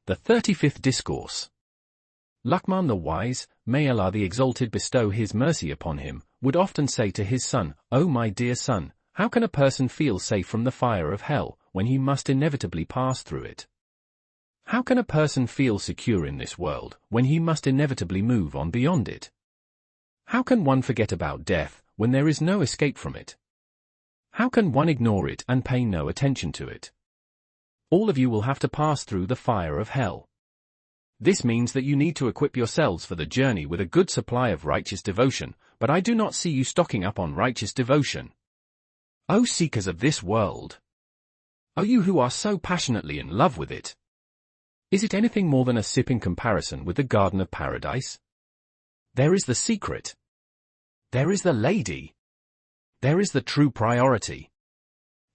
The 35th Discourse. Luqman the Wise, may Allah the Exalted bestow His mercy upon him, would often say to his son, "O my dear son, how can a person feel safe from the fire of hell, when he must inevitably pass through it? How can a person feel secure in this world, when he must inevitably move on beyond it? How can one forget about death, when there is no escape from it? How can one ignore it and pay no attention to it? All of you will have to pass through the fire of hell. This means that you need to equip yourselves for the journey with a good supply of righteous devotion, but I do not see you stocking up on righteous devotion. O seekers of this world! O you who are so passionately in love with it! Is it anything more than a sip in comparison with the Garden of Paradise? There is the secret. There is the lady. There is the true priority.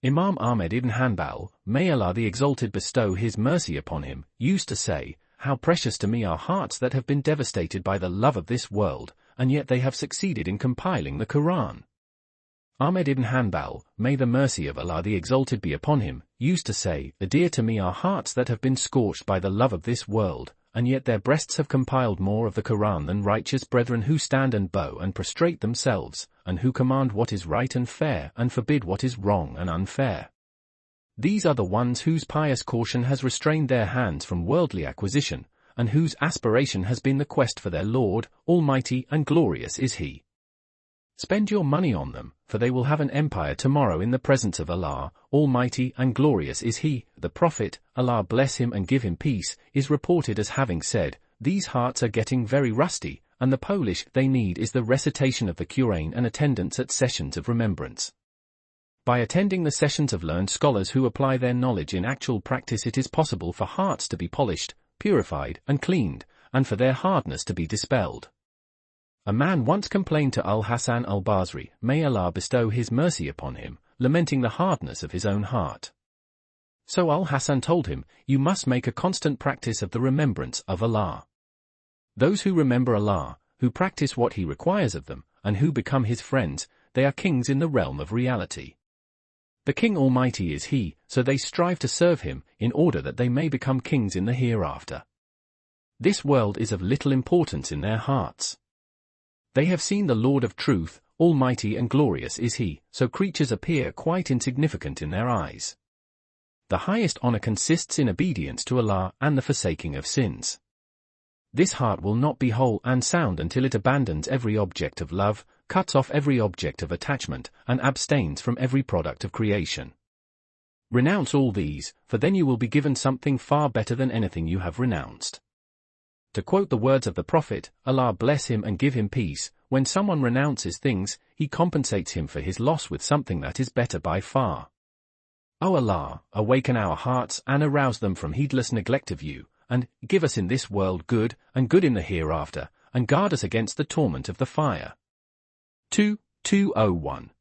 Imam Ahmed ibn Hanbal, may Allah the Exalted bestow His mercy upon him, used to say, "How precious to me are hearts that have been devastated by the love of this world, and yet they have succeeded in compiling the Quran." Ahmed ibn Hanbal, may the mercy of Allah the Exalted be upon him, used to say, "Dear to me are hearts that have been scorched by the love of this world, and yet their breasts have compiled more of the Quran than righteous brethren who stand and bow and prostrate themselves, and who command what is right and fair and forbid what is wrong and unfair. These are the ones whose pious caution has restrained their hands from worldly acquisition, and whose aspiration has been the quest for their Lord, almighty and glorious is He. Spend your money on them, for they will have an empire tomorrow in the presence of Allah, almighty and glorious is He." The Prophet, Allah bless him and give him peace, is reported as having said, "These hearts are getting very rusty, and the polish they need is the recitation of the Quran and attendance at sessions of remembrance." By attending the sessions of learned scholars who apply their knowledge in actual practice, it is possible for hearts to be polished, purified and cleaned, and for their hardness to be dispelled. A man once complained to al-Hasan al-Basri, may Allah bestow His mercy upon him, lamenting the hardness of his own heart. So al-Hasan told him, "You must make a constant practice of the remembrance of Allah. Those who remember Allah, who practice what He requires of them, and who become His friends, they are kings in the realm of reality. The King Almighty is He, so they strive to serve Him, in order that they may become kings in the hereafter. This world is of little importance in their hearts. They have seen the Lord of truth, almighty and glorious is He, so creatures appear quite insignificant in their eyes. The highest honor consists in obedience to Allah and the forsaking of sins. This heart will not be whole and sound until it abandons every object of love, cuts off every object of attachment, and abstains from every product of creation. Renounce all these, for then you will be given something far better than anything you have renounced." To quote the words of the Prophet, Allah bless him and give him peace, when someone renounces things, He compensates him for his loss with something that is better by far. O Allah, awaken our hearts and arouse them from heedless neglect of You, and give us in this world good, and good in the hereafter, and guard us against the torment of the fire. 2:201